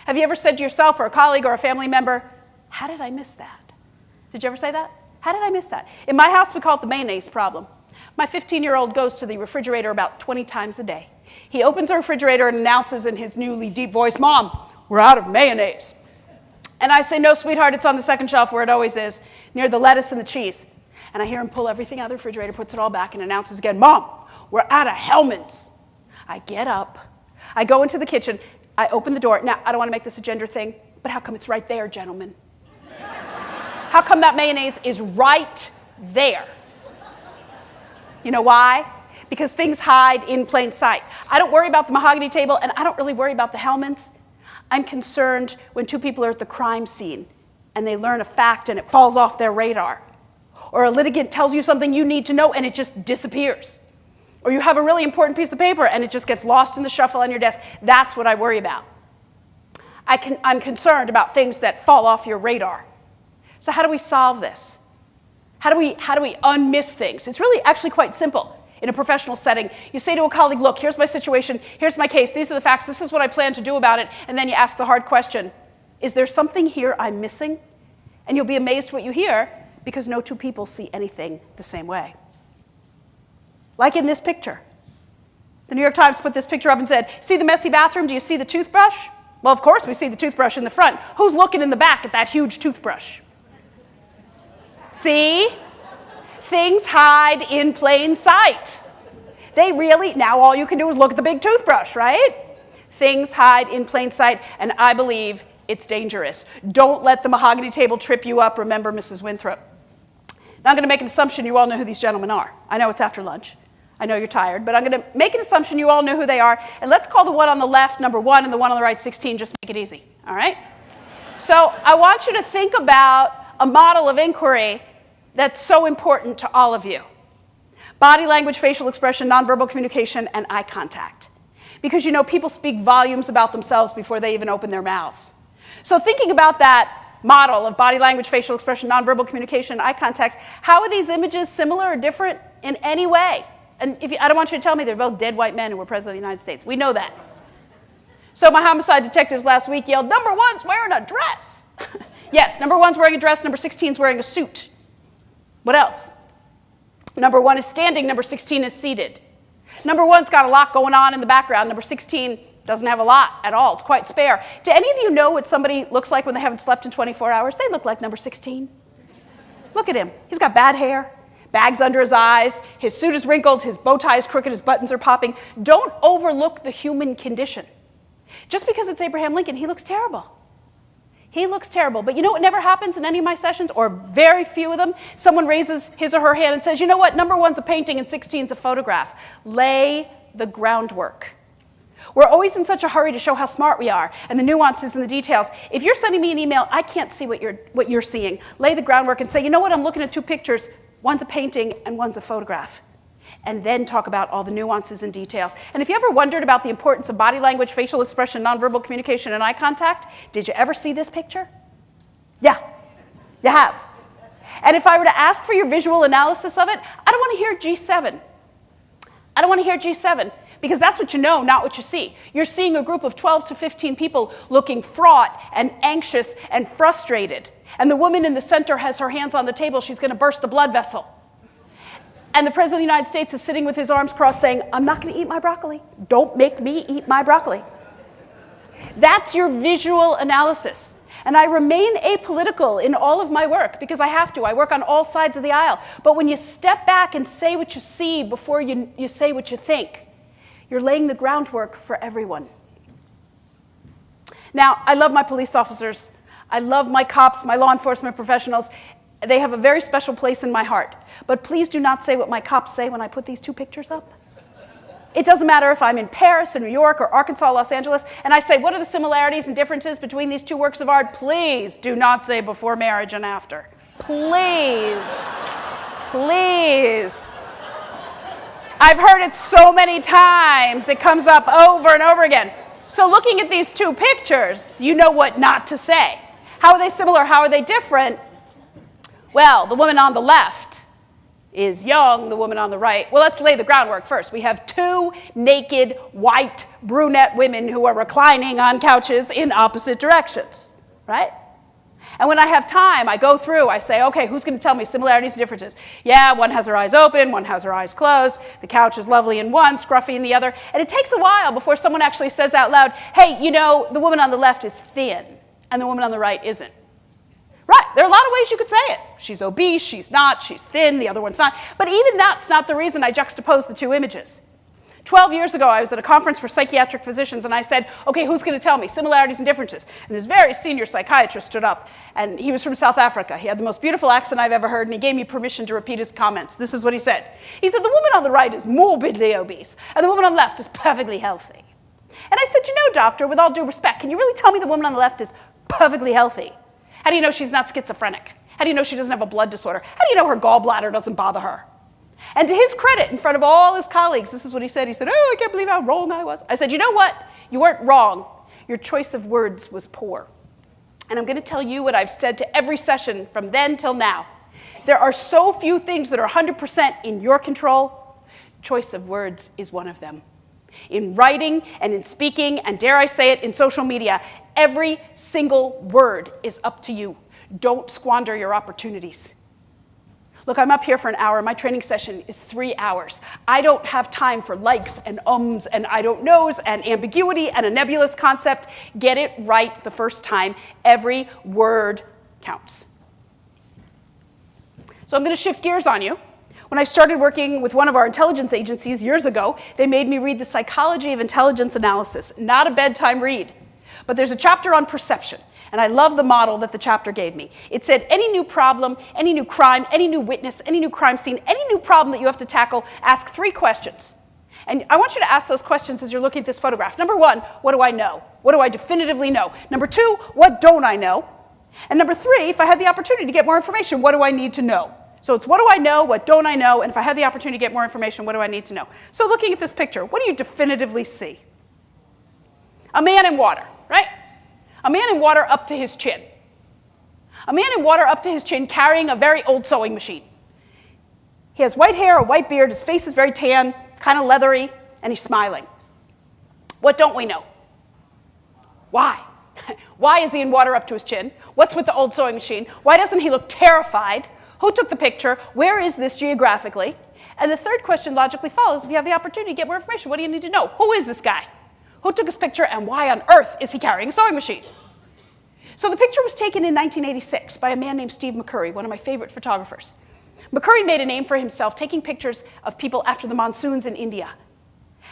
Have you ever said to yourself or a colleague or a family member, how did I miss that? Did you ever say that? How did I miss that? In my house, we call it the mayonnaise problem. My 15-year-old goes to the refrigerator about 20 times a day. He opens the refrigerator and announces in his newly deep voice, Mom, we're out of mayonnaise. And I say, no, sweetheart, it's on the second shelf where it always is, near the lettuce and the cheese. And I hear him pull everything out of the refrigerator, puts it all back, and announces again, Mom, we're out of Hellmann's. I get up. I go into the kitchen. I open the door. Now, I don't want to make this a gender thing, but how come it's right there, gentlemen? How come that mayonnaise is right there? You know why? Because things hide in plain sight. I don't worry about the mahogany table, and I don't really worry about the Hellmann's. I'm concerned when 2 people are at the crime scene, and they learn a fact, and it falls off their radar. Or a litigant tells you something you need to know, and it just disappears. Or you have a really important piece of paper, and it just gets lost in the shuffle on your desk. That's what I worry about. I'm concerned about things that fall off your radar. So how do we solve this? How do we unmiss things? It's really actually quite simple. In a professional setting, you say to a colleague, look, here's my situation, here's my case, these are the facts, this is what I plan to do about it, and then you ask the hard question, is there something here I'm missing? And you'll be amazed what you hear, because no 2 people see anything the same way. Like in this picture. The New York Times put this picture up and said, see the messy bathroom, do you see the toothbrush? Well, of course we see the toothbrush in the front. Who's looking in the back at that huge toothbrush? See? Things hide in plain sight. They really, now all you can do is look at the big toothbrush, right? Things hide in plain sight, and I believe it's dangerous. Don't let the mahogany table trip you up, remember Mrs. Winthrop. Now I'm going to make an assumption you all know who these gentlemen are. I know it's after lunch. I know you're tired, but I'm going to make an assumption you all know who they are, and let's call the one on the left number 1 and the one on the right 16, just make it easy, all right? So I want you to think about a model of inquiry that's so important to all of you. Body language, facial expression, nonverbal communication, and eye contact. Because you know, people speak volumes about themselves before they even open their mouths. So thinking about that model of body language, facial expression, nonverbal communication, and eye contact, how are these images similar or different in any way? And I don't want you to tell me they're both dead white men who were president of the United States. We know that. So my homicide detectives last week yelled, number 1's wearing a dress. Yes, number 1's wearing a dress, number 16's wearing a suit. What else? Number 1 is standing, number 16 is seated. Number 1's got a lot going on in the background. Number 16 doesn't have a lot at all. It's quite spare. Do any of you know what somebody looks like when they haven't slept in 24 hours? They look like number 16. Look at him. He's got bad hair, Bags under his eyes, his suit is wrinkled, his bow tie is crooked, his buttons are popping. Don't overlook the human condition. Just because it's Abraham Lincoln, he looks terrible. He looks terrible. But you know what never happens in any of my sessions, or very few of them? Someone raises his or her hand and says, you know what, number 1's a painting and 16's a photograph. Lay the groundwork. We're always in such a hurry to show how smart we are and the nuances and the details. If you're sending me an email, I can't see what you're seeing. Lay the groundwork and say, you know what, I'm looking at 2 pictures. One's a painting and one's a photograph. And then talk about all the nuances and details. And if you ever wondered about the importance of body language, facial expression, nonverbal communication, and eye contact, did you ever see this picture? Yeah, you have. And if I were to ask for your visual analysis of it, I don't want to hear G7. I don't want to hear G7, because that's what you know, not what you see. You're seeing a group of 12 to 15 people looking fraught and anxious and frustrated. And the woman in the center has her hands on the table. She's going to burst the blood vessel. And the President of the United States is sitting with his arms crossed saying, I'm not going to eat my broccoli. Don't make me eat my broccoli. That's your visual analysis. And I remain apolitical in all of my work because I have to. I work on all sides of the aisle. But when you step back and say what you see before you say what you think, you're laying the groundwork for everyone. Now, I love my police officers. I love my cops, my law enforcement professionals. They have a very special place in my heart. But please do not say what my cops say when I put these 2 pictures up. It doesn't matter if I'm in Paris, or New York, or Arkansas, Los Angeles, and I say, what are the similarities and differences between these 2 works of art? Please do not say before marriage and after. Please. Please. I've heard it so many times. It comes up over and over again. So looking at these 2 pictures, you know what not to say. How are they similar? How are they different? Well, the woman on the left is young, the woman on the right. Well, let's lay the groundwork first. We have 2 naked, white, brunette women who are reclining on couches in opposite directions, right? And when I have time, I go through, I say, okay, who's going to tell me similarities and differences? Yeah, one has her eyes open, one has her eyes closed, the couch is lovely in one, scruffy in the other. And it takes a while before someone actually says out loud, hey, you know, the woman on the left is thin, and the woman on the right isn't. Right, there are a lot of ways you could say it. She's obese, she's not, she's thin, the other one's not. But even that's not the reason I juxtapose the 2 images. 12 years ago, I was at a conference for psychiatric physicians, and I said, okay, who's going to tell me similarities and differences? And this very senior psychiatrist stood up, and he was from South Africa. He had the most beautiful accent I've ever heard, and he gave me permission to repeat his comments. This is what he said. He said, the woman on the right is morbidly obese, and the woman on the left is perfectly healthy. And I said, you know, doctor, with all due respect, can you really tell me the woman on the left is perfectly healthy? How do you know she's not schizophrenic? How do you know she doesn't have a blood disorder? How do you know her gallbladder doesn't bother her? And to his credit, in front of all his colleagues, this is what he said. He said, oh, I can't believe how wrong I was. I said, you know what? You weren't wrong. Your choice of words was poor. And I'm going to tell you what I've said to every session from then till now. There are so few things that are 100% in your control. Choice of words is one of them. In writing and in speaking, and dare I say it, in social media, every single word is up to you. Don't squander your opportunities. Look, I'm up here for an hour. My training session is 3 hours. I don't have time for likes and ums and I don't knows and ambiguity and a nebulous concept. Get it right the first time. Every word counts. So I'm going to shift gears on you. When I started working with one of our intelligence agencies years ago, they made me read The Psychology of Intelligence Analysis. Not a bedtime read, but there's a chapter on perception. And I love the model that the chapter gave me. It said, any new problem, any new crime, any new witness, any new crime scene, any new problem that you have to tackle, ask 3 questions. And I want you to ask those questions as you're looking at this photograph. Number 1, what do I know? What do I definitively know? Number 2, what don't I know? And number 3, if I had the opportunity to get more information, what do I need to know? So it's what do I know, what don't I know, and if I had the opportunity to get more information, what do I need to know? So looking at this picture, what do you definitively see? A man in water, right? A man in water up to his chin. A man in water up to his chin carrying a very old sewing machine. He has white hair, a white beard, his face is very tan, kind of leathery, and he's smiling. What don't we know? Why? Why is he in water up to his chin? What's with the old sewing machine? Why doesn't he look terrified? Who took the picture? Where is this geographically? And the third question logically follows, if you have the opportunity to get more information, what do you need to know? Who is this guy? Who took his picture and why on earth is he carrying a sewing machine? So the picture was taken in 1986 by a man named Steve McCurry, one of my favorite photographers. McCurry made a name for himself taking pictures of people after the monsoons in India.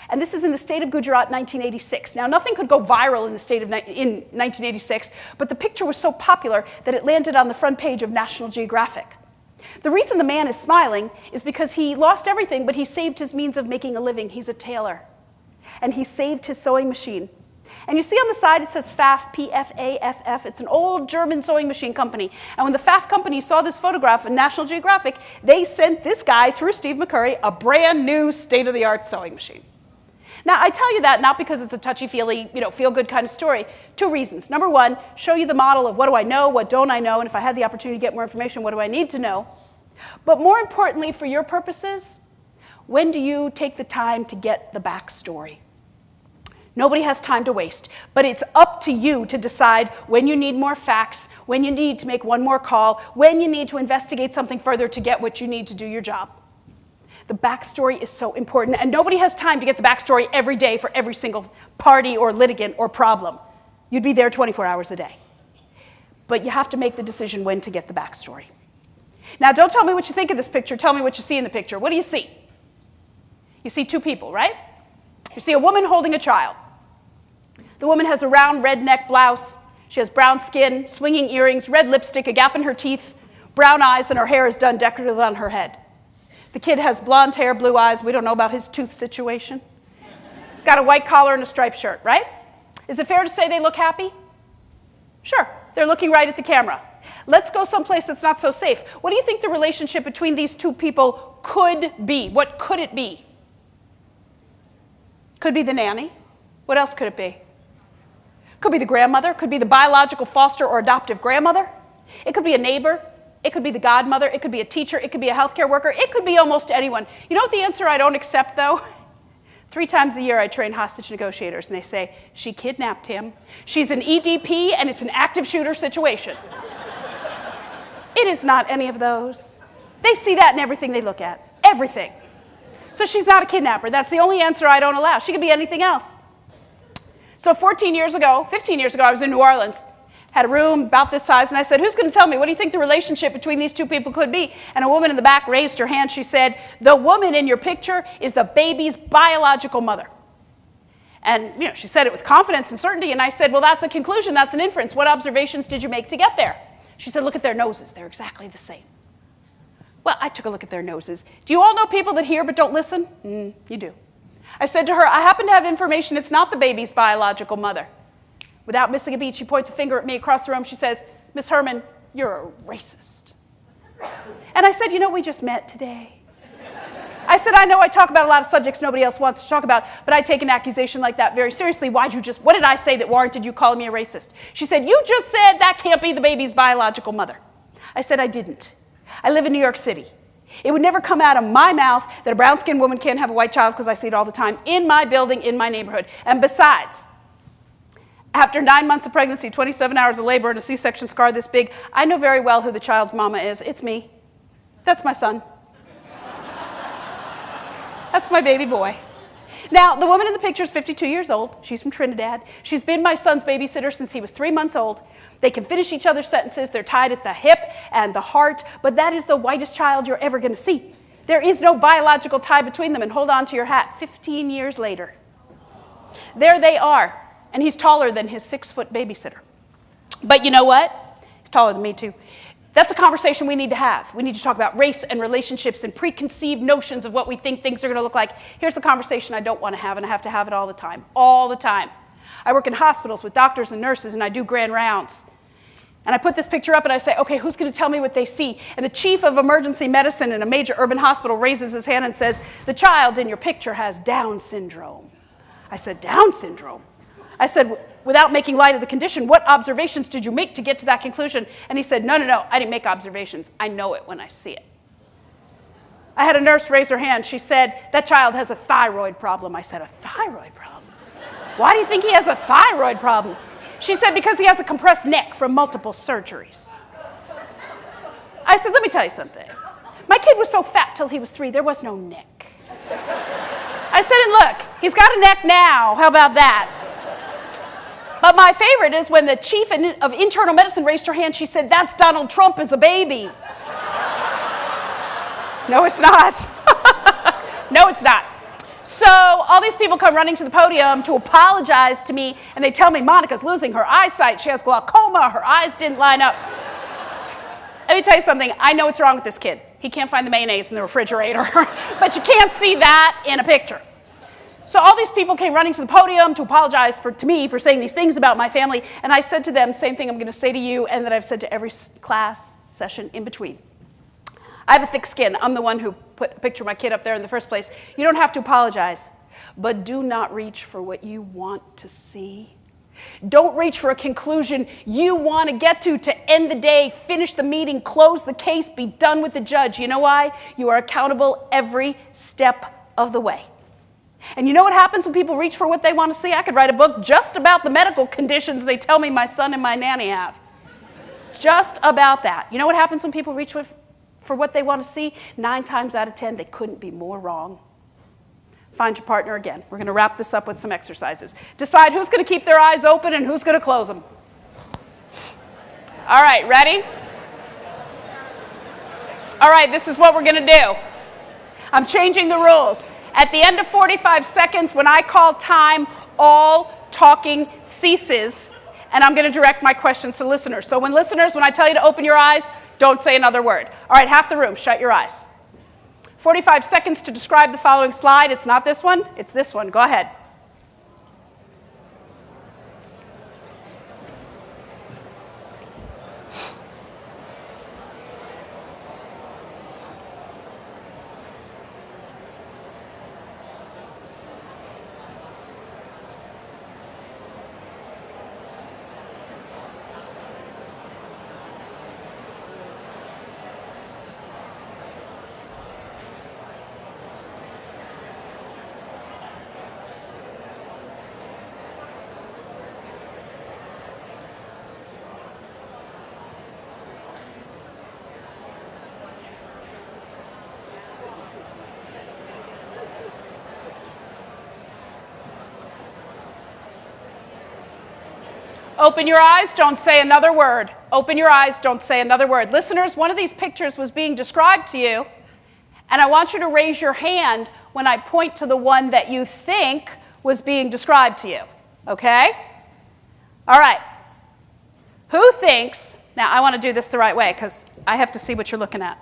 And this is in the state of Gujarat, 1986. Now, nothing could go viral in the state in 1986, but the picture was so popular that it landed on the front page of National Geographic. The reason the man is smiling is because he lost everything, but he saved his means of making a living. He's a tailor. And he saved his sewing machine. And you see on the side it says Pfaff, P-F-A-F-F. It's an old German sewing machine company. And when the Pfaff company saw this photograph in National Geographic, they sent this guy, through Steve McCurry, a brand new state-of-the-art sewing machine. Now, I tell you that not because it's a touchy-feely, feel-good kind of story. Two reasons. Number one, show you the model of what do I know, what don't I know, and if I had the opportunity to get more information, what do I need to know? But more importantly, for your purposes, when do you take the time to get the backstory? Nobody has time to waste, but it's up to you to decide when you need more facts, when you need to make one more call, when you need to investigate something further to get what you need to do your job. The backstory is so important, and nobody has time to get the backstory every day for every single party or litigant or problem. You'd be there 24 hours a day. But you have to make the decision when to get the backstory. Now, don't tell me what you think of this picture. Tell me what you see in the picture. What do you see? You see two people, right? You see a woman holding a child. The woman has a round red neck blouse. She has brown skin, swinging earrings, red lipstick, a gap in her teeth, brown eyes, and her hair is done decorative on her head. The kid has blonde hair, blue eyes. We don't know about his tooth situation. He's got a white collar and a striped shirt, right? Is it fair to say they look happy? Sure, they're looking right at the camera. Let's go someplace that's not so safe. What do you think the relationship between these two people could be? What could it be? Could be the nanny. What else could it be? Could be the grandmother. Could be the biological foster or adoptive grandmother. It could be a neighbor. It could be the godmother. It could be a teacher. It could be a healthcare worker. It could be almost anyone. You know what the answer I don't accept, though? 3 times a year I train hostage negotiators, and they say, she kidnapped him. She's an EDP, and it's an active shooter situation. It is not any of those. They see that in everything they look at. Everything. So she's not a kidnapper. That's the only answer I don't allow. She could be anything else. So 15 years ago, I was in New Orleans. Had a room about this size, and I said, who's going to tell me, what do you think the relationship between these two people could be? And a woman in the back raised her hand. She said, the woman in your picture is the baby's biological mother. And she said it with confidence and certainty, and I said, well, that's a conclusion, that's an inference. What observations did you make to get there? She said, look at their noses. They're exactly the same. Well, I took a look at their noses. Do you all know people that hear but don't listen? You do. I said to her, I happen to have information it's not the baby's biological mother. Without missing a beat, she points a finger at me across the room. She says, Miss Herman, you're a racist. And I said, we just met today. I said, I know I talk about a lot of subjects nobody else wants to talk about, but I take an accusation like that very seriously. What did I say that warranted you calling me a racist? She said, you just said that can't be the baby's biological mother. I said, I didn't. I live in New York City. It would never come out of my mouth that a brown-skinned woman can't have a white child, because I see it all the time, in my building, in my neighborhood. And besides, after 9 months of pregnancy, 27 hours of labor, and a C-section scar this big, I know very well who the child's mama is. It's me. That's my son. That's my baby boy. Now, the woman in the picture is 52 years old. She's from Trinidad. She's been my son's babysitter since he was 3 months old. They can finish each other's sentences. They're tied at the hip and the heart, but that is the whitest child you're ever going to see. There is no biological tie between them, and hold on to your hat, 15 years later. There they are, and he's taller than his 6-foot babysitter. But you know what? He's taller than me, too. That's a conversation we need to have. We need to talk about race and relationships and preconceived notions of what we think things are going to look like. Here's the conversation I don't want to have, and I have to have it all the time. All the time. I work in hospitals with doctors and nurses, and I do grand rounds. And I put this picture up, and I say, okay, who's going to tell me what they see? And the chief of emergency medicine in a major urban hospital raises his hand and says, the child in your picture has Down syndrome. I said, Down syndrome? I said, without making light of the condition, what observations did you make to get to that conclusion? And he said, no, I didn't make observations. I know it when I see it. I had a nurse raise her hand. She said, that child has a thyroid problem. I said, a thyroid problem? Why do you think he has a thyroid problem? She said, because he has a compressed neck from multiple surgeries. I said, let me tell you something. My kid was so fat till he was 3, there was no neck. I said, and look, he's got a neck now. How about that? But my favorite is when the chief of internal medicine raised her hand, she said, that's Donald Trump as a baby. No, it's not. No, it's not. So all these people come running to the podium to apologize to me, and they tell me Monica's losing her eyesight. She has glaucoma. Her eyes didn't line up. Let me tell you something. I know what's wrong with this kid. He can't find the mayonnaise in the refrigerator, but you can't see that in a picture. So all these people came running to the podium to apologize to me for saying these things about my family, and I said to them, same thing I'm going to say to you and that I've said to every class session in between. I have a thick skin. I'm the one who put a picture of my kid up there in the first place. You don't have to apologize, but do not reach for what you want to see. Don't reach for a conclusion you want to get to end the day, finish the meeting, close the case, be done with the judge. You know why? You are accountable every step of the way. And you know what happens when people reach for what they want to see? I could write a book just about the medical conditions they tell me my son and my nanny have. Just about that. You know what happens when people reach for what they want to see? 9 times out of 10, they couldn't be more wrong. Find your partner again. We're going to wrap this up with some exercises. Decide who's going to keep their eyes open and who's going to close them. All right, ready? All right, this is what we're going to do. I'm changing the rules. At the end of 45 seconds, when I call time, all talking ceases, and I'm going to direct my questions to listeners. So when I tell you to open your eyes, don't say another word. All right, half the room, shut your eyes. 45 seconds to describe the following slide. It's not this one, it's this one. Go ahead. Open your eyes, don't say another word. Open your eyes, don't say another word. Listeners, one of these pictures was being described to you, and I want you to raise your hand when I point to the one that you think was being described to you, okay? All right. Who thinks, now I want to do this the right way because I have to see what you're looking at.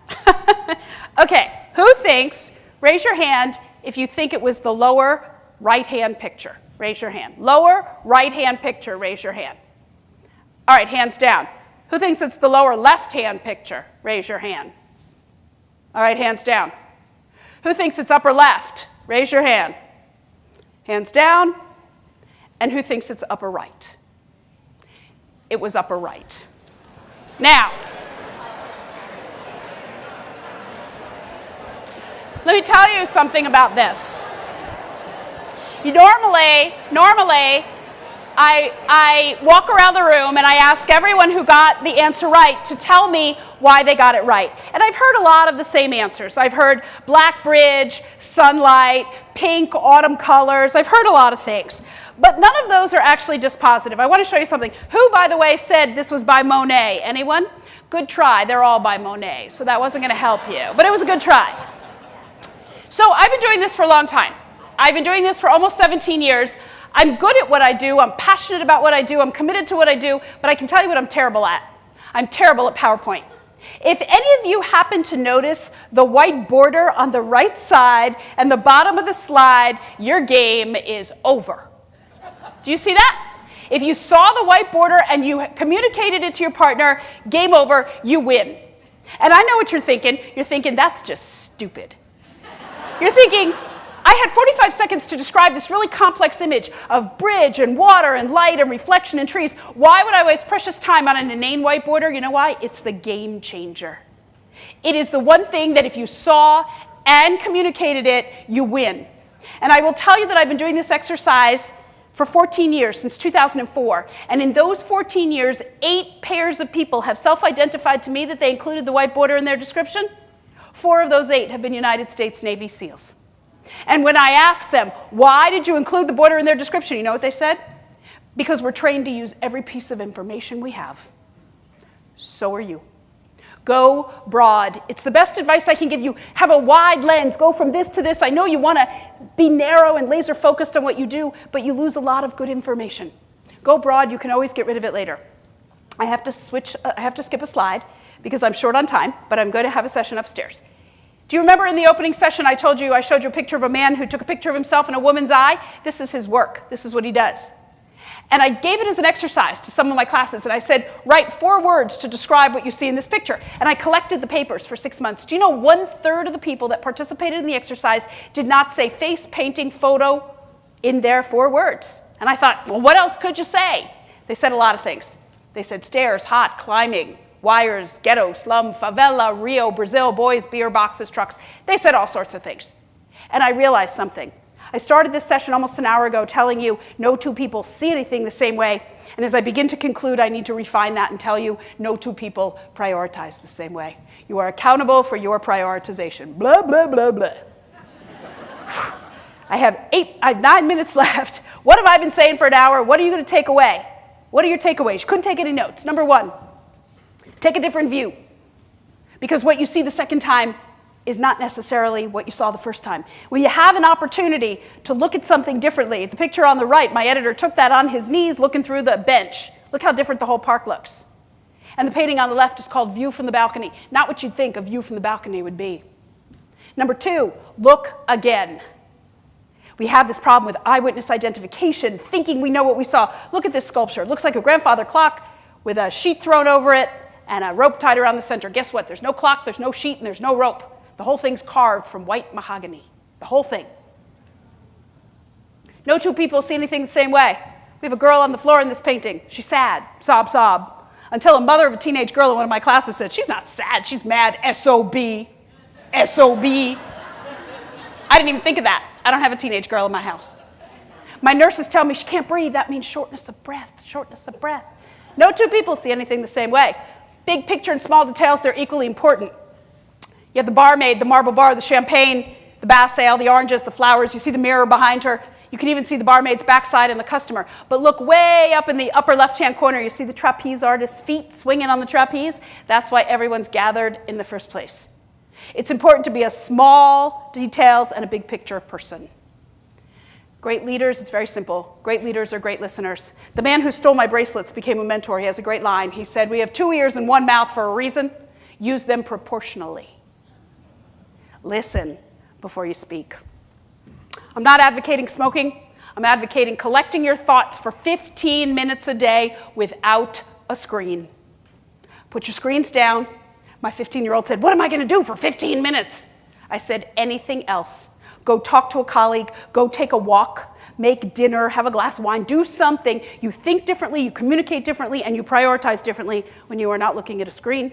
Okay, who thinks, raise your hand if you think it was the lower right-hand picture. Raise your hand. Lower right-hand picture, raise your hand. All right, hands down. Who thinks it's the lower left-hand picture? Raise your hand. All right, hands down. Who thinks it's upper left? Raise your hand. Hands down. And who thinks it's upper right? It was upper right. Now, let me tell you something about this. Normally, I walk around the room and I ask everyone who got the answer right to tell me why they got it right. And I've heard a lot of the same answers. I've heard black bridge, sunlight, pink, autumn colors. I've heard a lot of things. But none of those are actually just positive. I want to show you something. Who, by the way, said this was by Monet? Anyone? Good try. They're all by Monet, so that wasn't going to help you. But it was a good try. So I've been doing this for a long time. I've been doing this for almost 17 years. I'm good at what I do. I'm passionate about what I do. I'm committed to what I do. But I can tell you what I'm terrible at. I'm terrible at PowerPoint. If any of you happen to notice the white border on the right side and the bottom of the slide, your game is over. Do you see that? If you saw the white border and you communicated it to your partner, game over, you win. And I know what you're thinking. You're thinking, that's just stupid. You're thinking, I had 45 seconds to describe this really complex image of bridge and water and light and reflection and trees. Why would I waste precious time on an inane white border? You know why? It's the game changer. It is the one thing that if you saw and communicated it, you win. And I will tell you that I've been doing this exercise for 14 years, since 2004. And in those 14 years, 8 pairs of people have self-identified to me that they included the white border in their description. 4 of those 8 have been United States Navy SEALs. And when I asked them, why did you include the border in their description? You know what they said? Because we're trained to use every piece of information we have. So are you. Go broad. It's the best advice I can give you. Have a wide lens. Go from this to this. I know you want to be narrow and laser focused on what you do, but you lose a lot of good information. Go broad. You can always get rid of it later. I have to skip a slide because I'm short on time, but I'm going to have a session upstairs. Do you remember in the opening session I showed you a picture of a man who took a picture of himself in a woman's eye? This is his work. This is what he does. And I gave it as an exercise to some of my classes, and I said, write 4 words to describe what you see in this picture. And I collected the papers for 6 months. Do you know 1/3 of the people that participated in the exercise did not say face painting photo in their 4 words? And I thought, well, what else could you say? They said a lot of things. They said stairs, hot, climbing, wires, ghetto, slum, favela, Rio, Brazil, boys, beer, boxes, trucks. They said all sorts of things. And I realized something. I started this session almost an hour ago telling you no 2 people see anything the same way. And as I begin to conclude, I need to refine that and tell you no 2 people prioritize the same way. You are accountable for your prioritization. Blah, blah, blah, blah. I have 9 minutes left. What have I been saying for an hour? What are you going to take away? What are your takeaways? You couldn't take any notes. Number 1, take a different view. Because what you see the second time is not necessarily what you saw the first time. When you have an opportunity to look at something differently, the picture on the right, my editor took that on his knees looking through the bench. Look how different the whole park looks. And the painting on the left is called View from the Balcony. Not what you'd think a view from the balcony would be. Number 2, look again. We have this problem with eyewitness identification, thinking we know what we saw. Look at this sculpture. It looks like a grandfather clock with a sheet thrown over it and a rope tied around the center. Guess what? There's no clock, there's no sheet, and there's no rope. The whole thing's carved from white mahogany. The whole thing. No 2 people see anything the same way. We have a girl on the floor in this painting. She's sad. Sob, sob. Until a mother of a teenage girl in one of my classes said, she's not sad, she's mad. S-O-B. S-O-B. I didn't even think of that. I don't have a teenage girl in my house. My nurses tell me she can't breathe. That means shortness of breath, shortness of breath. No 2 people see anything the same way. Big picture and small details, they're equally important. You have the barmaid, the marble bar, the champagne, the bass ale, the oranges, the flowers. You see the mirror behind her. You can even see the barmaid's backside and the customer. But look way up in the upper left-hand corner. You see the trapeze artist's feet swinging on the trapeze. That's why everyone's gathered in the first place. It's important to be a small details and a big picture person. Great leaders, it's very simple. Great leaders are great listeners. The man who stole my bracelets became a mentor. He has a great line. He said, we have 2 ears and 1 mouth for a reason. Use them proportionally. Listen before you speak. I'm not advocating smoking. I'm advocating collecting your thoughts for 15 minutes a day without a screen. Put your screens down. My 15-year-old said, what am I going to do for 15 minutes? I said, anything else. Go talk to a colleague. Go take a walk. Make dinner. Have a glass of wine. Do something. You think differently. You communicate differently. And you prioritize differently when you are not looking at a screen.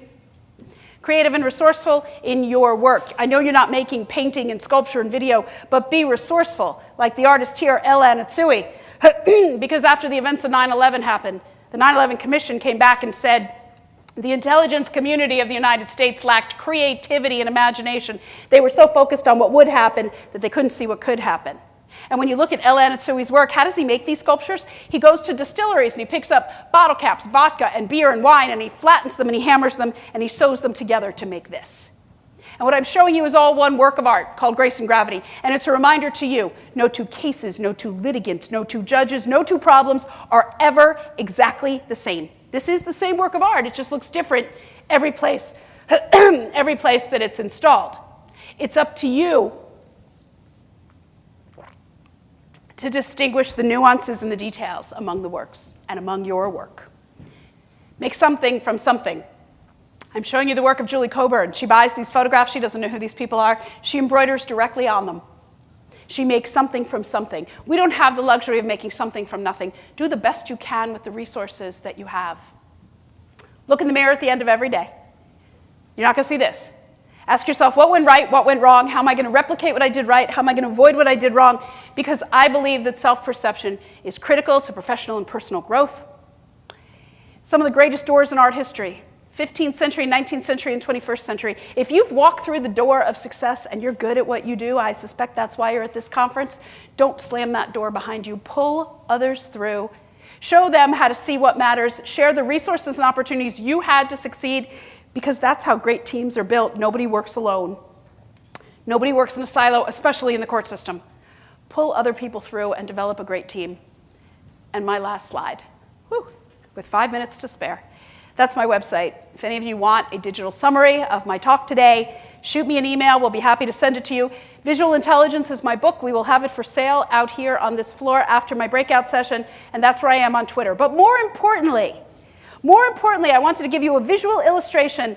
Creative and resourceful in your work. I know you're not making painting and sculpture and video, but be resourceful, like the artist here, Ella Natsui. Because after the events of 9/11 happened, the 9/11 Commission came back and said, the intelligence community of the United States lacked creativity and imagination. They were so focused on what would happen that they couldn't see what could happen. And when you look at Ella Natsui's work, how does he make these sculptures? He goes to distilleries and he picks up bottle caps, vodka and beer and wine, and he flattens them and he hammers them and he sews them together to make this. And what I'm showing you is all one work of art called Grace and Gravity. And it's a reminder to you, no 2 cases, no 2 litigants, no 2 judges, no 2 problems are ever exactly the same. This is the same work of art. It just looks different every place, every place that it's installed. It's up to you to distinguish the nuances and the details among the works and among your work. Make something from something. I'm showing you the work of Julie Coburn. She buys these photographs. She doesn't know who these people are. She embroiders directly on them. She makes something from something. We don't have the luxury of making something from nothing. Do the best you can with the resources that you have. Look in the mirror at the end of every day. You're not going to see this. Ask yourself, what went right, what went wrong? How am I going to replicate what I did right? How am I going to avoid what I did wrong? Because I believe that self-perception is critical to professional and personal growth. Some of the greatest doors in art history, 15th century, 19th century, and 21st century. If you've walked through the door of success and you're good at what you do, I suspect that's why you're at this conference, don't slam that door behind you. Pull others through. Show them how to see what matters. Share the resources and opportunities you had to succeed. because that's how great teams are built. Nobody works alone. Nobody works in a silo, especially in the court system. Pull other people through and develop a great team. And my last slide, with 5 minutes to spare. That's my website. If any of you want a digital summary of my talk today, shoot me an email. We'll be happy to send it to you. Visual Intelligence is my book. We will have it for sale out here on this floor after my breakout session, and that's where I am on Twitter. But more importantly, I wanted to give you a visual illustration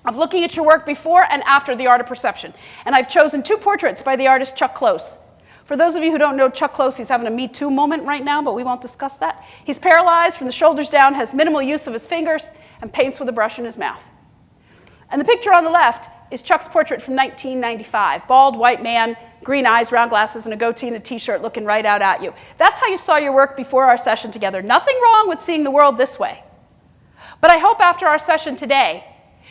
of looking at your work before and after the art of perception. And I've chosen 2 portraits by the artist Chuck Close. For those of you who don't know Chuck Close, he's having a Me Too moment right now, but we won't discuss that. He's paralyzed from the shoulders down, has minimal use of his fingers, and paints with a brush in his mouth. And the picture on the left is Chuck's portrait from 1995. Bald, white man, green eyes, round glasses, and a goatee and a t-shirt looking right out at you. That's how you saw your work before our session together. Nothing wrong with seeing the world this way. But I hope after our session today,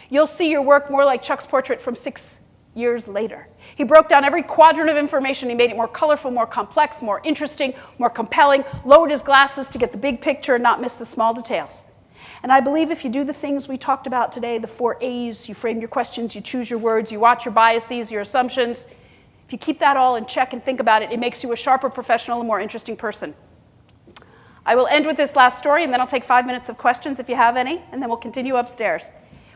you'll see your work more like Chuck's portrait from 6 years later. He broke down every quadrant of information. He made it more colorful, more complex, more interesting, more compelling, lowered his glasses to get the big picture and not miss the small details. And I believe if you do the things we talked about today, the 4 A's, you frame your questions, you choose your words, you watch your biases, your assumptions, if you keep that all in check and think about it, it makes you a sharper professional and more interesting person. I will end with this last story, and then I'll take 5 minutes of questions if you have any, and then we'll continue upstairs.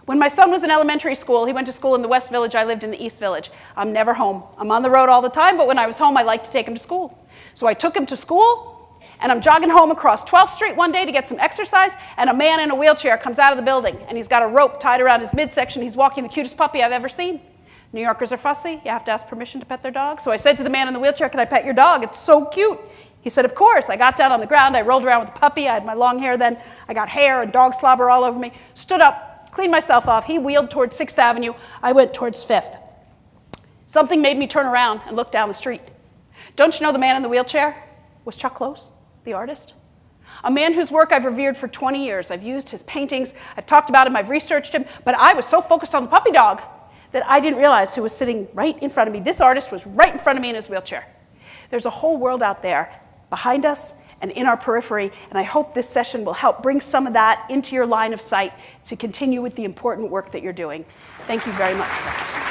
When my son was in elementary school, he went to school in the West Village, I lived in the East Village. I'm never home. I'm on the road all the time, but when I was home, I liked to take him to school. So I took him to school, and I'm jogging home across 12th Street one day to get some exercise, and a man in a wheelchair comes out of the building, and he's got a rope tied around his midsection. He's walking the cutest puppy I've ever seen. New Yorkers are fussy. You have to ask permission to pet their dog. So I said to the man in the wheelchair, "Can I pet your dog? It's so cute." He said, "Of course." I got down on the ground. I rolled around with the puppy. I had my long hair then. I got hair and dog slobber all over me. Stood up. Cleaned myself off. He wheeled towards 6th Avenue. I went towards 5th. Something made me turn around and look down the street. Don't you know the man in the wheelchair was Chuck Close, the artist? A man whose work I've revered for 20 years. I've used his paintings. I've talked about him. I've researched him. But I was so focused on the puppy dog that I didn't realize who was sitting right in front of me. This artist was right in front of me in his wheelchair. There's a whole world out there behind us and in our periphery, and I hope this session will help bring some of that into your line of sight to continue with the important work that you're doing. Thank you very much for that.